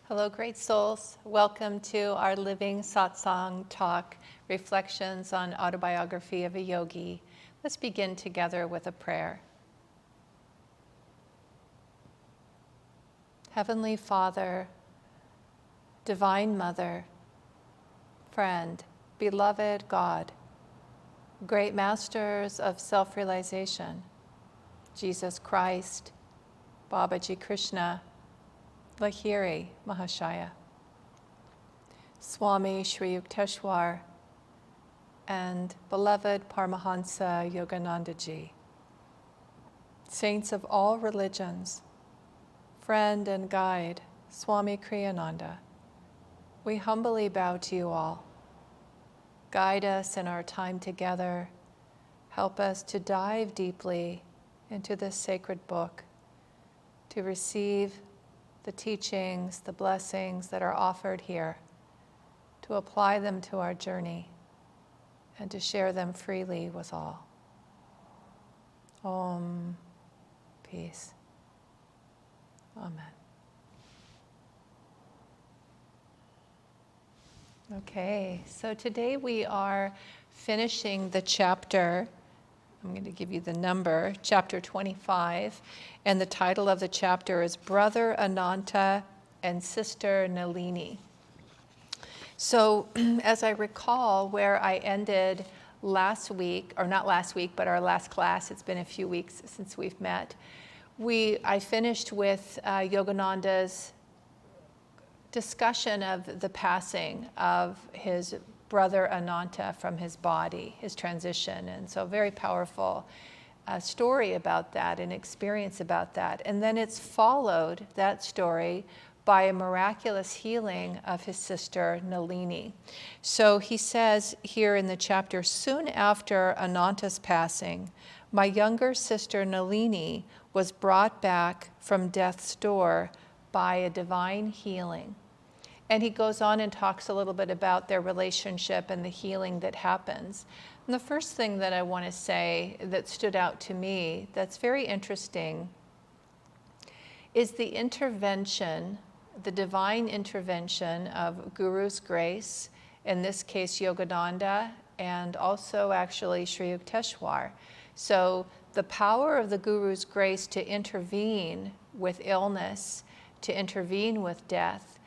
Hello, great souls. Welcome to our living Satsang talk, reflections on Autobiography of a Yogi. Let's begin together with a prayer. Heavenly Father, Divine Mother, friend, beloved God, great masters of self-realization, Jesus Christ, Babaji Krishna, Lahiri Mahashaya, Swami Sri Yukteswar, and beloved Paramhansa Yogananda ji, saints of all religions, friend and guide Swami Kriyananda, we humbly bow to you all. Guide us in our time together. Help us to dive deeply into this sacred book, to receive the teachings, the blessings that are offered here, to apply them to our journey, and to share them freely with all. Om, peace. Amen. Okay, so today we are finishing the chapter. I'm going to give you the number, chapter 25, and the title of the chapter is Brother Ananta and Sister Nalini. So as I recall where I ended last week, or not last week, but our last class, it's been a few weeks since we've met, I finished with Yogananda's discussion of the passing of his brother Ananta from his body, his transition. And so very powerful story about that and experience about that. And then it's followed, that story, by a miraculous healing of his sister Nalini. So he says here in the chapter, soon after Ananta's passing, my younger sister Nalini was brought back from death's door by a divine healing. And he goes on and talks a little bit about their relationship and the healing that happens. And the first thing that I want to say that stood out to me that's very interesting is the intervention, the divine intervention of Guru's grace, in this case Yogananda, and also actually Sri Yukteswar. So the power of the Guru's grace to intervene with illness, to intervene with death,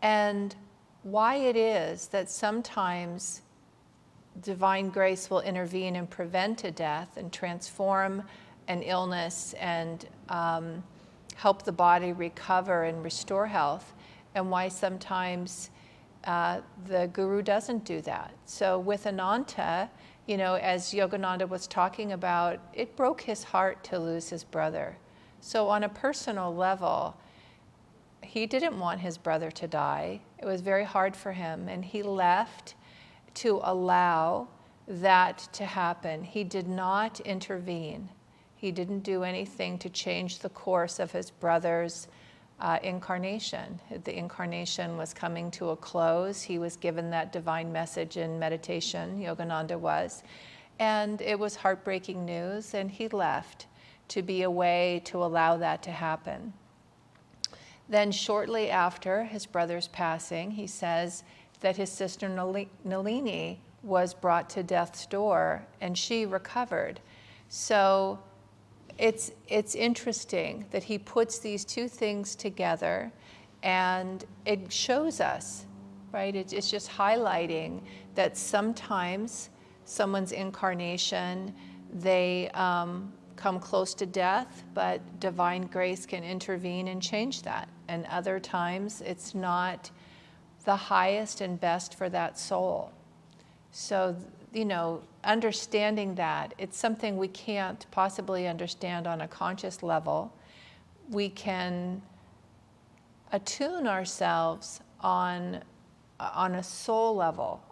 and why it is that sometimes divine grace will intervene and prevent a death and transform an illness and help the body recover and restore health, and why sometimes the Guru doesn't do that. So with Ananta, you know, as Yogananda was talking about, it broke his heart to lose his brother. So on a personal level, he didn't want his brother to die. It was very hard for him, and he left to allow that to happen. He did not intervene. He didn't do anything to change the course of his brother's incarnation. The incarnation was coming to a close. He was given that divine message in meditation, Yogananda was, and it was heartbreaking news, and he left to be away to allow that to happen. Then shortly after his brother's passing, he says that his sister Nalini was brought to death's door and she recovered. So it's interesting that he puts these two things together, and it shows us, right? It's just highlighting that sometimes someone's incarnation, they come close to death, but divine grace can intervene and change that. And other times it's not the highest and best for that soul. So, you know, understanding that, it's something we can't possibly understand on a conscious level. We can attune ourselves on a soul level,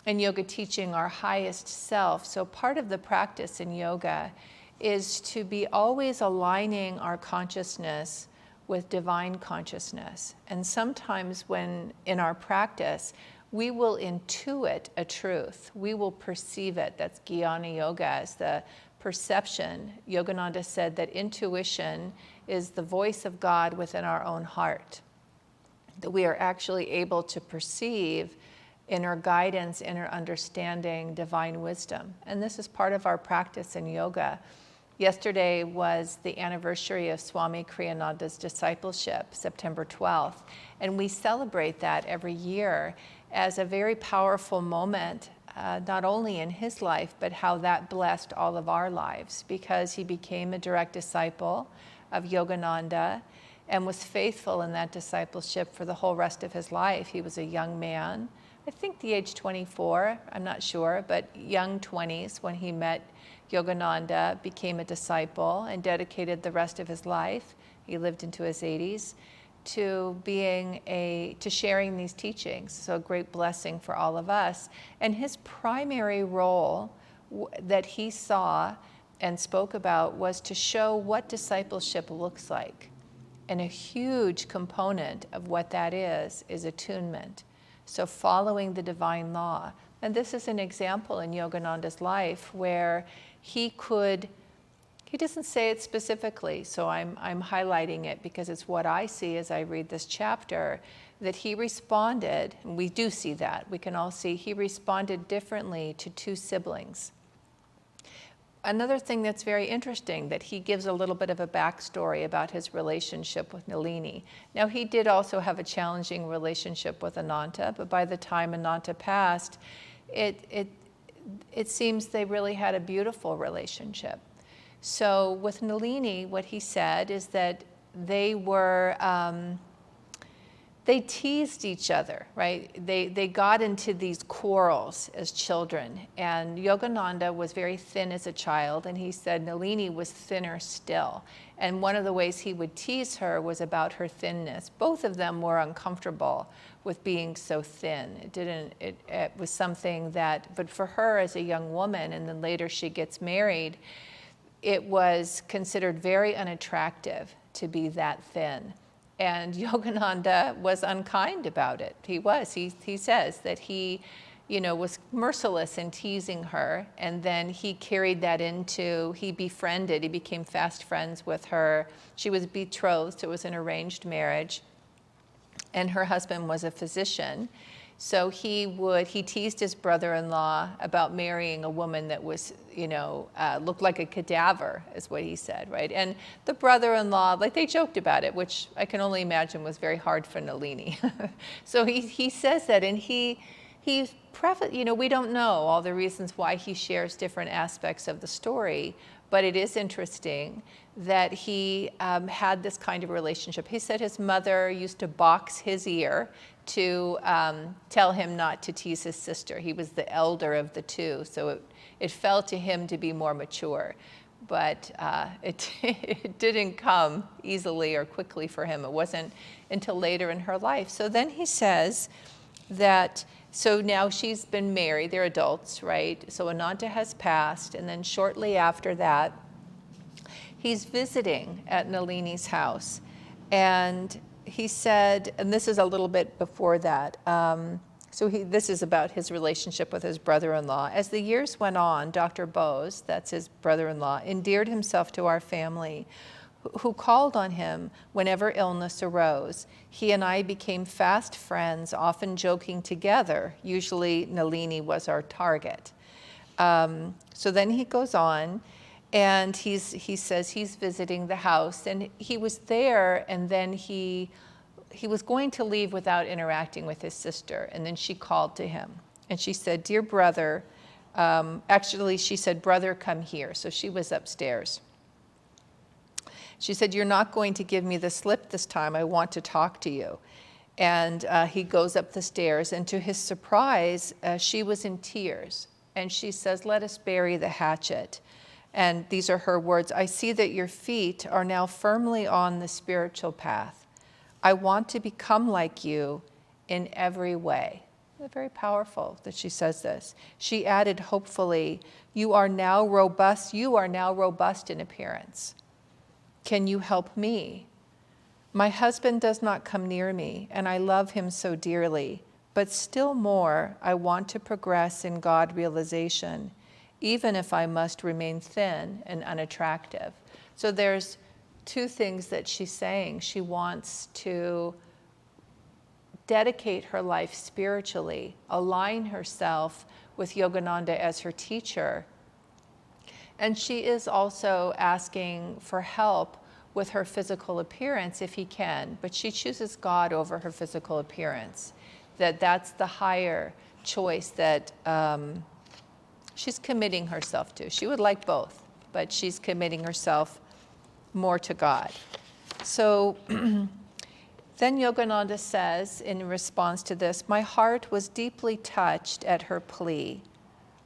in yoga teaching, our highest self. So part of the practice in yoga is to be always aligning our consciousness with divine consciousness. And sometimes when in our practice, we will intuit a truth. We will perceive it. That's Jnana Yoga, as the perception. Yogananda said that intuition is the voice of God within our own heart, that we are actually able to perceive inner guidance, inner understanding, divine wisdom. And this is part of our practice in yoga. Yesterday was the anniversary of Swami Kriyananda's discipleship, September 12th, and we celebrate that every year as a very powerful moment, not only in his life, but how that blessed all of our lives, because he became a direct disciple of Yogananda and was faithful in that discipleship for the whole rest of his life. He was a young man, I think the age 24, I'm not sure, but young 20s when he met Yogananda, became a disciple, and dedicated the rest of his life, he lived into his 80s, to sharing these teachings. So a great blessing for all of us. And his primary role that he saw and spoke about was to show what discipleship looks like. And a huge component of what that is attunement. So following the divine law. And this is an example in Yogananda's life where he doesn't say it specifically, so I'm highlighting it because it's what I see as I read this chapter, that he responded, and we do see that, we can all see, he responded differently to two siblings. Another thing that's very interesting, that he gives a little bit of a backstory about his relationship with Nalini. Now, he did also have a challenging relationship with Ananta, but by the time Ananta passed, it seems they really had a beautiful relationship. So with Nalini, what he said is that they teased each other, right? They got into these quarrels as children. And Yogananda was very thin as a child, and he said Nalini was thinner still. And one of the ways he would tease her was about her thinness. Both of them were uncomfortable with being so thin. It was something that, but for her as a young woman, and then later she gets married, it was considered very unattractive to be that thin. And Yogananda was unkind about it. He says that he, was merciless in teasing her, and then he carried that he became fast friends with her. She was betrothed, it was an arranged marriage, and her husband was a physician. So he teased his brother-in-law about marrying a woman that was, looked like a cadaver, is what he said, right? And the brother-in-law, they joked about it, which I can only imagine was very hard for Nalini. So he says that, and we don't know all the reasons why he shares different aspects of the story, but it is interesting that he had this kind of relationship. He said his mother used to box his ear to tell him not to tease his sister. He was the elder of the two, so it fell to him to be more mature. But it didn't come easily or quickly for him. It wasn't until later in her life. So then he says that, so now she's been married, they're adults, right? So Ananta has passed, and then shortly after that, he's visiting at Nalini's house. And he said, and this is a little bit before that, this is about his relationship with his brother-in-law. As the years went on, Dr. Bose, that's his brother-in-law, endeared himself to our family, who called on him whenever illness arose. He and I became fast friends, often joking together. Usually Nalini was our target. So then he goes on, and he says he's visiting the house, and he was there, and then he was going to leave without interacting with his sister, and then she called to him, and she said, "Dear brother," actually she said, "Brother, come here." So she was upstairs. She said, "You're not going to give me the slip this time. I want to talk to you." And he goes up the stairs, and to his surprise, she was in tears, and she says, "Let us bury the hatchet." And these are her words: "I see that your feet are now firmly on the spiritual path. I want to become like you in every way." Very powerful that she says this. She added hopefully, you are now robust in appearance. Can you help me? My husband does not come near me, and I love him so dearly, but still more, I want to progress in God realization. even if I must remain thin and unattractive. So there's two things that she's saying. She wants to dedicate her life spiritually, align herself with Yogananda as her teacher. And she is also asking for help with her physical appearance if he can, but she chooses God over her physical appearance. That's the higher choice that she's committing herself to. She would like both, but she's committing herself more to God. So then Yogananda says in response to this, my heart was deeply touched at her plea.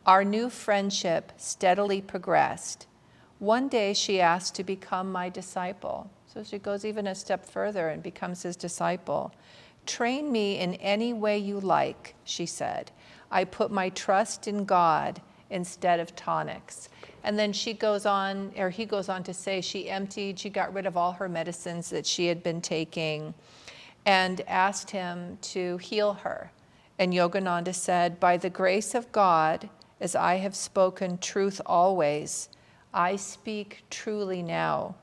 Our new friendship steadily progressed. One day she asked to become my disciple. So she goes even a step further and becomes his disciple. Train me in any way you like, she said. I put my trust in God instead of tonics. And then she goes on, or he goes on to say she got rid of all her medicines that she had been taking and asked him to heal her. And Yogananda said, by the grace of God, as I have spoken truth always, I speak truly now.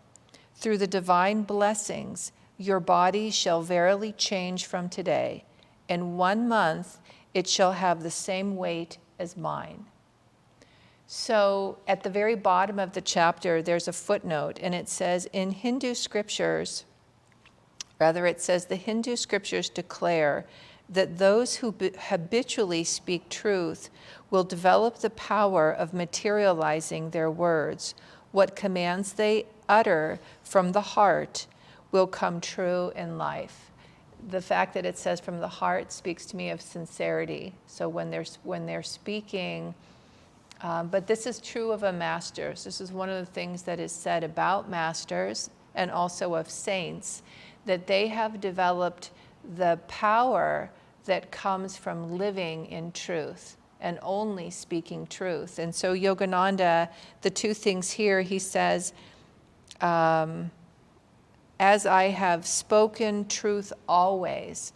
Through the divine blessings, your body shall verily change from today. In 1 month, it shall have the same weight as mine. So at the very bottom of the chapter, there's a footnote, and it says, in Hindu scriptures, it says the Hindu scriptures declare that those who habitually speak truth will develop the power of materializing their words. What commands they utter from the heart will come true in life. The fact that it says from the heart speaks to me of sincerity. So when they're speaking, but this is true of a master's. This is one of the things that is said about masters and also of saints, that they have developed the power that comes from living in truth and only speaking truth. And so Yogananda, the two things here, he says, as I have spoken truth always,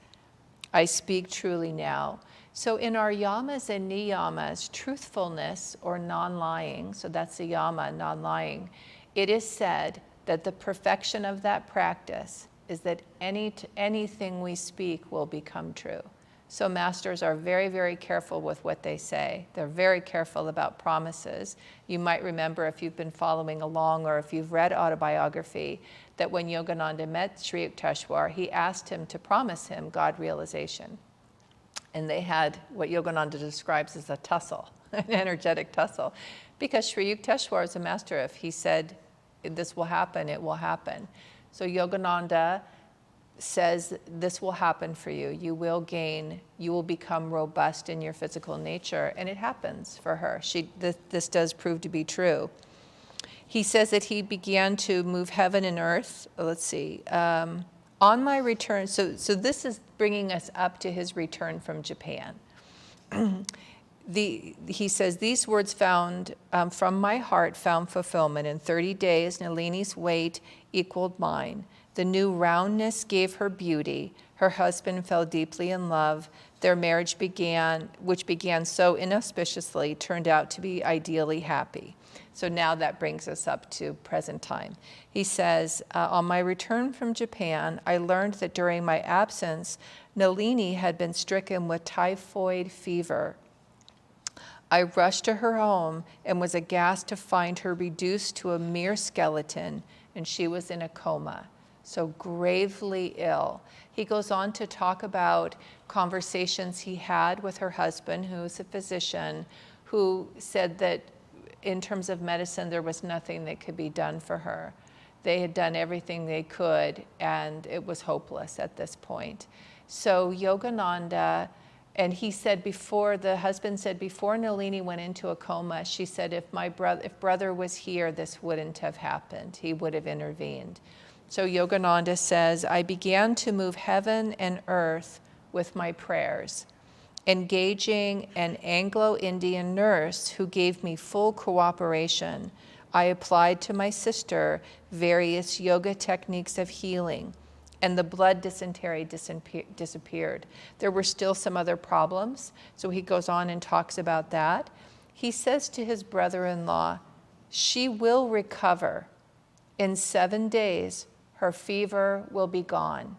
I speak truly now. So in our yamas and niyamas, truthfulness or non-lying, so that's the yama, non-lying, it is said that the perfection of that practice is that anything we speak will become true. So masters are very, very careful with what they say. They're very careful about promises. You might remember, if you've been following along or if you've read Autobiography, that when Yogananda met Sri Yukteswar, he asked him to promise him God realization. And they had what Yogananda describes as a tussle, an energetic tussle, because Sri Yukteswar is a master. If he said, this will happen, it will happen. So Yogananda says, this will happen for you. You will become robust in your physical nature. And it happens for her. This does prove to be true. He says that he began to move heaven and earth. Let's see. On my return, so this is bringing us up to his return from Japan. He says, these words found from my heart found fulfillment. In 30 days, Nalini's weight equaled mine. The new roundness gave her beauty. Her husband fell deeply in love. Their marriage which began so inauspiciously, turned out to be ideally happy. So now that brings us up to present time. He says, on my return from Japan, I learned that during my absence, Nalini had been stricken with typhoid fever. I rushed to her home and was aghast to find her reduced to a mere skeleton, and she was in a coma. So gravely ill. He goes on to talk about conversations he had with her husband, who is a physician, who said that in terms of medicine, there was nothing that could be done for her. They had done everything they could, and it was hopeless at this point. So Yogananda, and he said the husband said before Nalini went into a coma, she said, if brother was here, this wouldn't have happened. He would have intervened. So Yogananda says, I began to move heaven and earth with my prayers, engaging an Anglo-Indian nurse who gave me full cooperation. I applied to my sister various yoga techniques of healing, and the blood dysentery disappeared. There were still some other problems, so he goes on and talks about that. he says to his brother-in-law, "She will recover. In 7 days, her fever will be gone."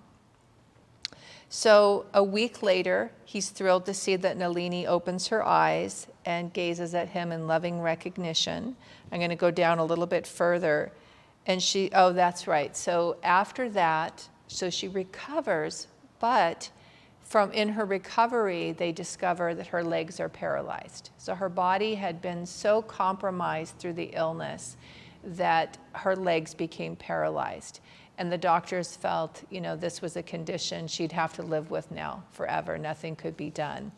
So a week later, he's thrilled to see that Nalini opens her eyes and gazes at him in loving recognition. I'm going to go down a little bit further. And oh, that's right. So after that, so she recovers, but in her recovery, they discover that her legs are paralyzed. So her body had been so compromised through the illness that her legs became paralyzed. And the doctors felt, this was a condition she'd have to live with now forever. Nothing could be done.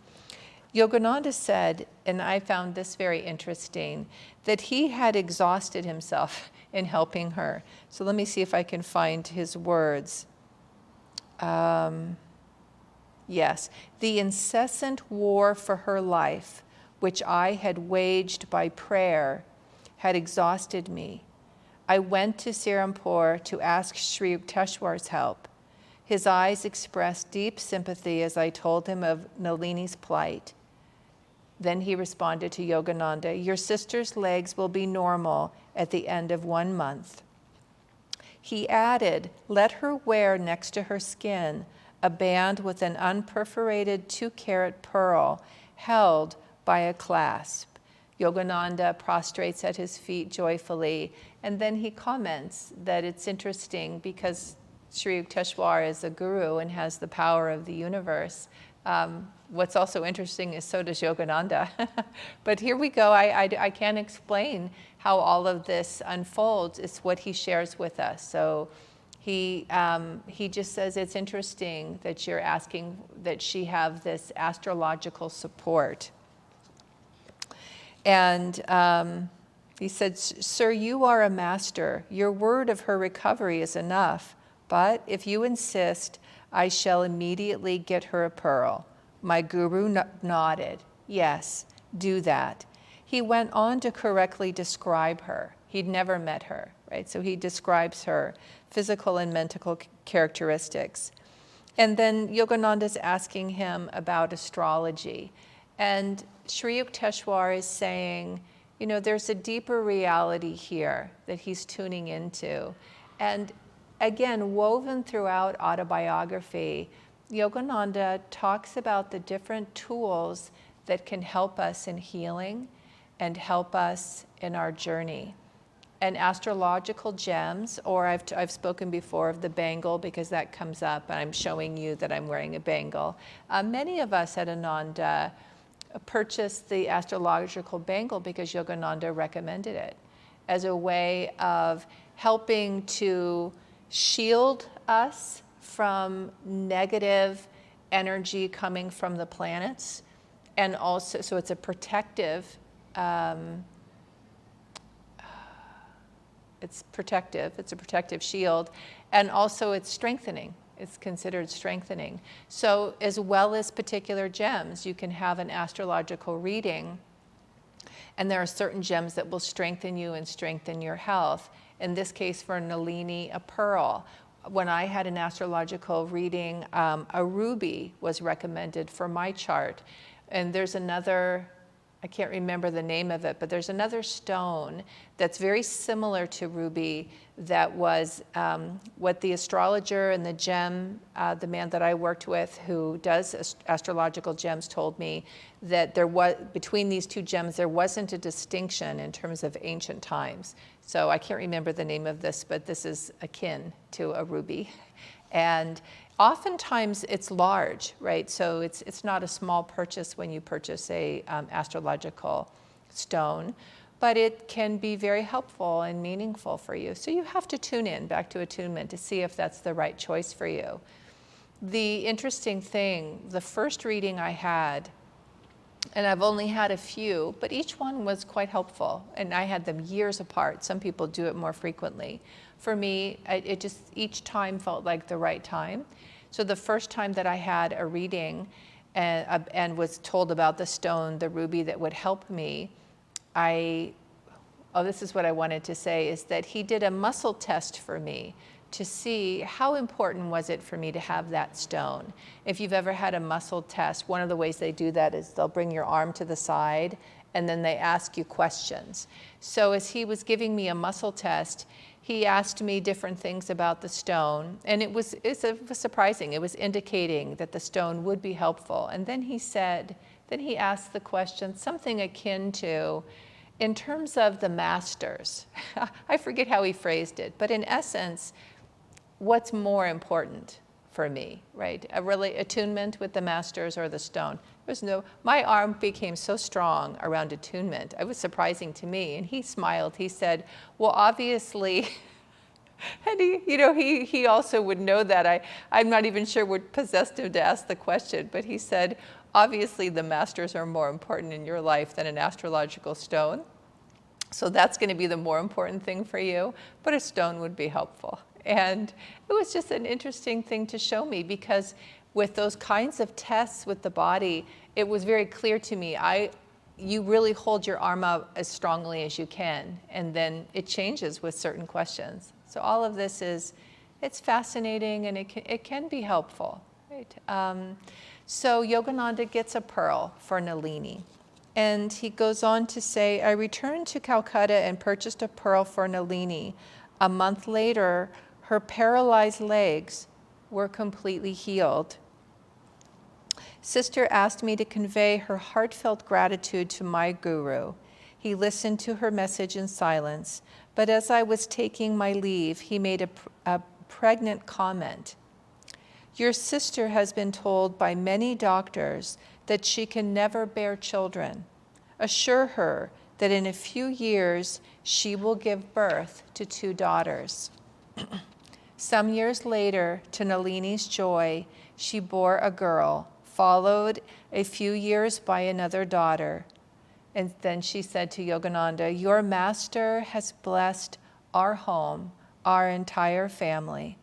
Yogananda said, and I found this very interesting, that he had exhausted himself in helping her. So let me see if I can find his words. Yes, the incessant war for her life, which I had waged by prayer, had exhausted me. I went to Serampore to ask Sri Yukteswar's help. His eyes expressed deep sympathy as I told him of Nalini's plight. Then he responded to Yogananda, "Your sister's legs will be normal at the end of 1 month." He added, "Let her wear next to her skin a band with an unperforated 2-carat pearl held by a clasp." Yogananda prostrates at his feet joyfully, and then he comments that it's interesting because Sri Yukteswar is a guru and has the power of the universe. What's also interesting is so does Yogananda. But here we go. I can't explain how all of this unfolds. It's what he shares with us. So he just says it's interesting that you're asking that she have this astrological support. And he said, "Sir, you are a master. Your word of her recovery is enough. But if you insist, I shall immediately get her a pearl." My guru nodded. "Yes, do that." He went on to correctly describe her. He'd never met her, right? So he describes her physical and mental characteristics. And then Yogananda's asking him about astrology. And Sri Yukteswar is saying, there's a deeper reality here that he's tuning into. And again, woven throughout Autobiography, Yogananda talks about the different tools that can help us in healing and help us in our journey. And astrological gems, or I've spoken before of the bangle because that comes up, and I'm showing you that I'm wearing a bangle. Many of us at Ananda purchased the astrological bangle because Yogananda recommended it as a way of helping to shield us from negative energy coming from the planets, and also, so it's a protective, it's a protective shield, and also it's strengthening. It's considered strengthening. So as well as particular gems, you can have an astrological reading, and there are certain gems that will strengthen you and strengthen your health. In this case, for Nalini, a pearl. When I had an astrological reading, a ruby was recommended for my chart. And there's another, I can't remember the name of it, but there's another stone that's very similar to ruby that was what the astrologer and the gem, the man that I worked with who does astrological gems told me that there was, between these two gems, there wasn't a distinction in terms of ancient times. So I can't remember the name of this, but this is akin to a ruby. And oftentimes it's large, right? So it's not a small purchase when you purchase a astrological stone, but it can be very helpful and meaningful for you. So you have to tune in, back to attunement, to see if that's the right choice for you. The interesting thing, the first reading I had, and I've only had a few, but each one was quite helpful, and I had them years apart. Some people do it more frequently. For me, it just, each time felt like the right time. So the first time that I had a reading and was told about the stone, the ruby that would help me, this is what I wanted to say, is that he did a muscle test for me to see how important was it for me to have that stone. If you've ever had a muscle test, one of the ways they do that is they'll bring your arm to the side and then they ask you questions. So as he was giving me a muscle test, he asked me different things about the stone, and it was surprising. It was indicating that the stone would be helpful. And then he asked the question, something akin to, in terms of the masters, I forget how he phrased it, but in essence, what's more important for me, right? Attunement with the masters or the stone? My arm became so strong around attunement. It was surprising to me. And he smiled. He said, well, obviously, and he also would know that. I'm not even sure what possessed him to ask the question, but he said, obviously the masters are more important in your life than an astrological stone. So that's going to be the more important thing for you, but a stone would be helpful. And it was just an interesting thing to show me, because with those kinds of tests with the body, it was very clear to me, you really hold your arm out as strongly as you can, and then it changes with certain questions. So all of this it's fascinating, and it can be helpful. Right? So Yogananda gets a pearl for Nalini. And he goes on to say, I returned to Calcutta and purchased a pearl for Nalini. A month later, her paralyzed legs were completely healed. Sister asked me to convey her heartfelt gratitude to my guru. He listened to her message in silence, but as I was taking my leave, he made a pregnant comment. Your sister has been told by many doctors that she can never bear children. Assure her that in a few years she will give birth to 2 daughters. Some years later, to Nalini's joy, she bore a girl, followed a few years by another daughter. And then she said to Yogananda, your master has blessed our home, our entire family.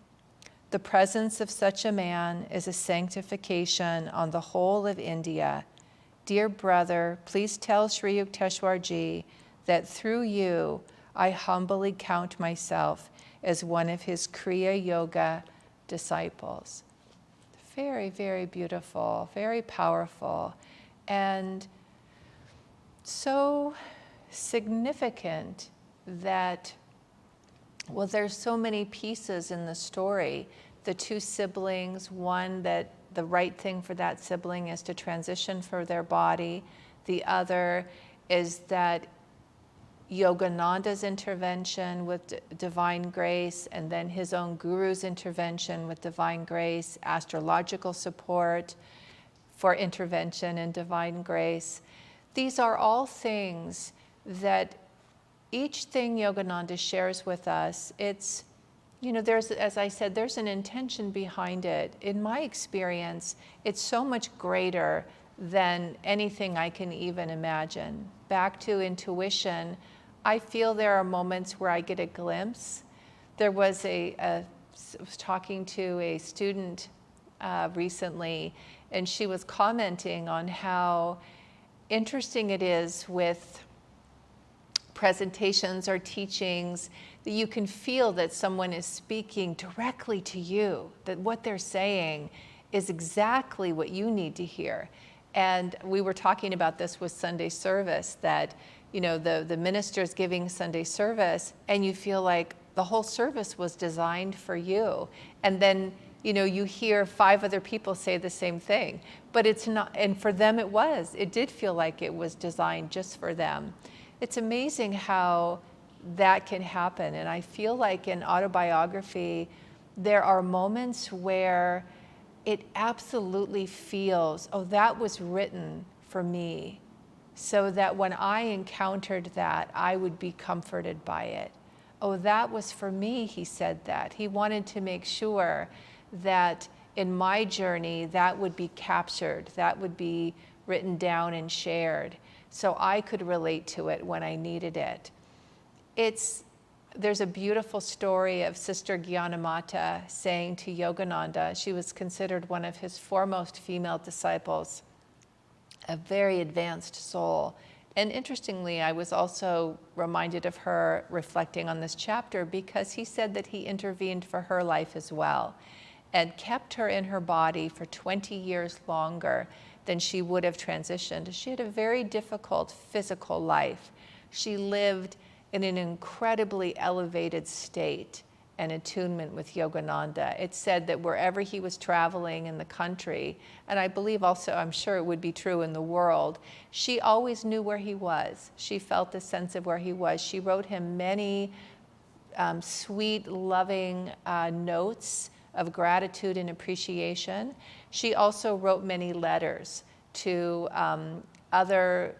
The presence of such a man is a sanctification on the whole of India. Dear brother, please tell Sri Yukteswarji that through you, I humbly count myself as one of his Kriya Yoga disciples. Very, very beautiful, very powerful, and so significant that, well, there's so many pieces in the story. The 2 siblings, one that the right thing for that sibling is to transition for their body. The other is that Yogananda's intervention with divine grace, and then his own guru's intervention with divine grace, astrological support for intervention and divine grace. These are all things that each thing Yogananda shares with us, it's, there's, as I said, there's an intention behind it. In my experience, it's so much greater than anything I can even imagine. Back to intuition, I feel there are moments where I get a glimpse. There was I was talking to a student recently, and she was commenting on how interesting it is with presentations or teachings that you can feel that someone is speaking directly to you, that what they're saying is exactly what you need to hear. And we were talking about this with Sunday service, that the minister's giving Sunday service, and you feel like the whole service was designed for you. And then, you hear 5 other people say the same thing, but it's not, and for them it did feel like it was designed just for them. It's amazing how that can happen. And I feel like in Autobiography, there are moments where it absolutely feels, oh, that was written for me, so that when I encountered that, I would be comforted by it. Oh, that was for me, he said that. He wanted to make sure that in my journey, that would be captured, that would be written down and shared, so I could relate to it when I needed it. There's a beautiful story of Sister Gyanamata saying to Yogananda, she was considered one of his foremost female disciples, a very advanced soul. And interestingly, I was also reminded of her reflecting on this chapter, because he said that he intervened for her life as well and kept her in her body for 20 years longer, then she would have transitioned. She had a very difficult physical life. She lived in an incredibly elevated state and attunement with Yogananda. It said that wherever he was traveling in the country, and I believe also, I'm sure it would be true in the world, she always knew where he was. She felt the sense of where he was. She wrote him many sweet, loving notes of gratitude and appreciation. She also wrote many letters to other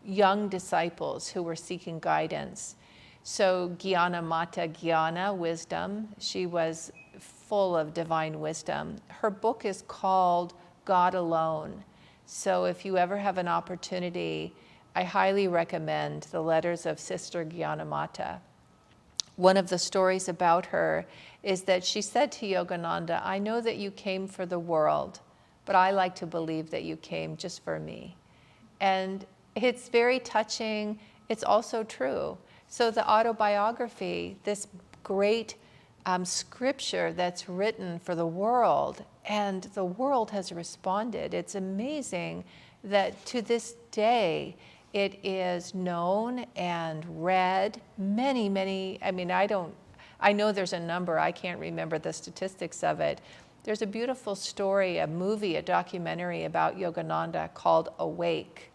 young disciples who were seeking guidance. So Jnana Mata Jnana, wisdom, she was full of divine wisdom. Her book is called God Alone. So if you ever have an opportunity, I highly recommend the letters of Sister Jnana Mata. One of the stories about her is that she said to Yogananda, I know that you came for the world, but I like to believe that you came just for me. And it's very touching. It's also true. So the autobiography, this great scripture that's written for the world, and the world has responded. It's amazing that to this day, it is known and read many, I mean, I know there's a number, I can't remember the statistics of it. There's a beautiful story, a movie, a documentary about Yogananda called Awake.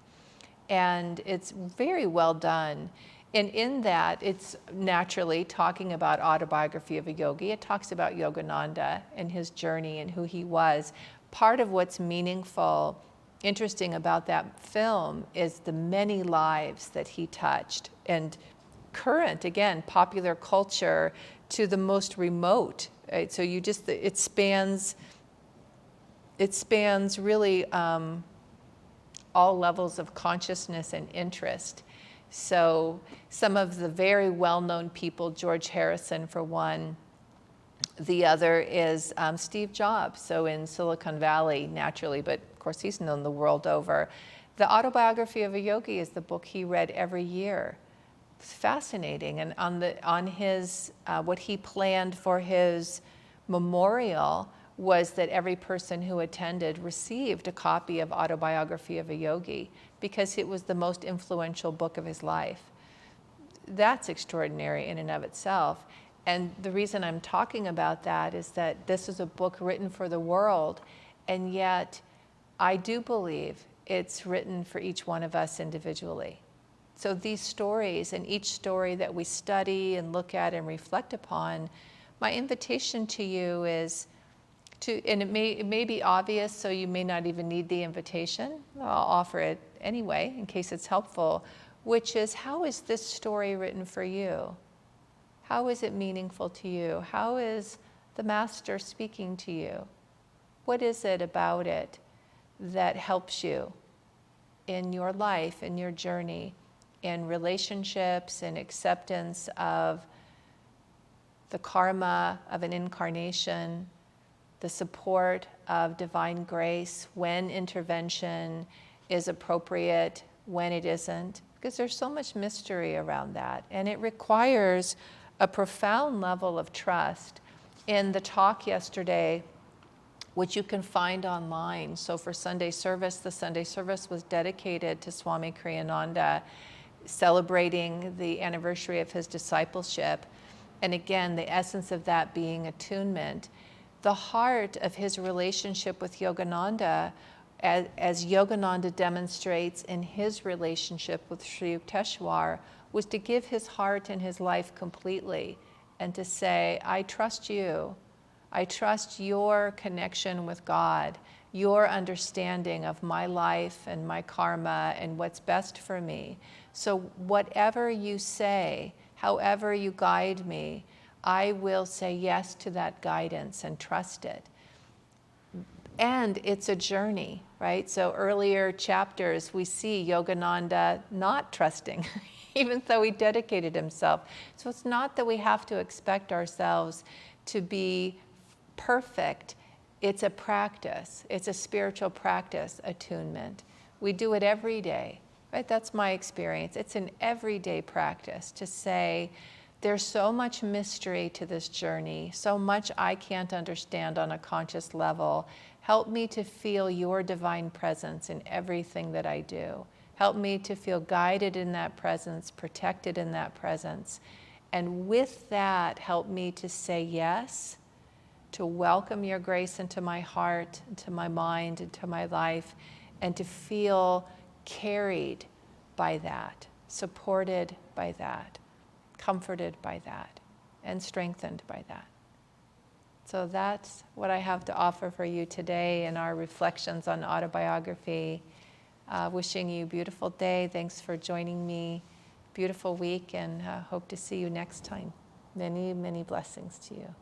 And it's very well done. And in that, it's naturally talking about Autobiography of a Yogi. It talks about Yogananda and his journey and who he was. Part of what's meaningful, interesting about that film is the many lives that he touched. And current, again, popular culture to the most remote. Right? So you just, it spans really all levels of consciousness and interest. So some of the very well-known people, George Harrison for one, the other is Steve Jobs, so in Silicon Valley naturally, but of course he's known the world over. The Autobiography of a Yogi is the book he read every year. It's fascinating, and on his, what he planned for his memorial was that every person who attended received a copy of Autobiography of a Yogi because it was the most influential book of his life. That's extraordinary in and of itself. And the reason I'm talking about that is that this is a book written for the world, and yet I do believe it's written for each one of us individually. So these stories, and each story that we study and look at and reflect upon, my invitation to you is and it may be obvious, so you may not even need the invitation. I'll offer it anyway, in case it's helpful, which is, how is this story written for you? How is it meaningful to you? How is the Master speaking to you? What is it about it that helps you in your life, in your journey, in relationships, in acceptance of the karma of an incarnation, the support of divine grace, when intervention is appropriate, when it isn't, because there's so much mystery around that. And it requires a profound level of trust. In the talk yesterday, which you can find online, so for Sunday service, the Sunday service was dedicated to Swami Kriyananda, celebrating the anniversary of his discipleship. And again, the essence of that being attunement. The heart of his relationship with Yogananda, as Yogananda demonstrates in his relationship with Sri Yukteswar, was to give his heart and his life completely and to say, I trust you. I trust your connection with God, your understanding of my life and my karma and what's best for me. So whatever you say, however you guide me, I will say yes to that guidance and trust it. And it's a journey, right? So earlier chapters, we see Yogananda not trusting, even though he dedicated himself. So it's not that we have to expect ourselves to be perfect. It's a practice. It's a spiritual practice, attunement. We do it every day, right? That's my experience. It's an everyday practice to say, There's so much mystery to this journey, so much I can't understand on a conscious level. Help me to feel your divine presence in everything that I do. Help me to feel guided in that presence, protected in that presence. And with that, help me to say yes, to welcome your grace into my heart, into my mind, into my life, and to feel carried by that, supported by that, comforted by that, and strengthened by that. So that's what I have to offer for you today in our reflections on autobiography. Wishing you a beautiful day. Thanks for joining me. Beautiful week, and hope to see you next time. Many, many blessings to you.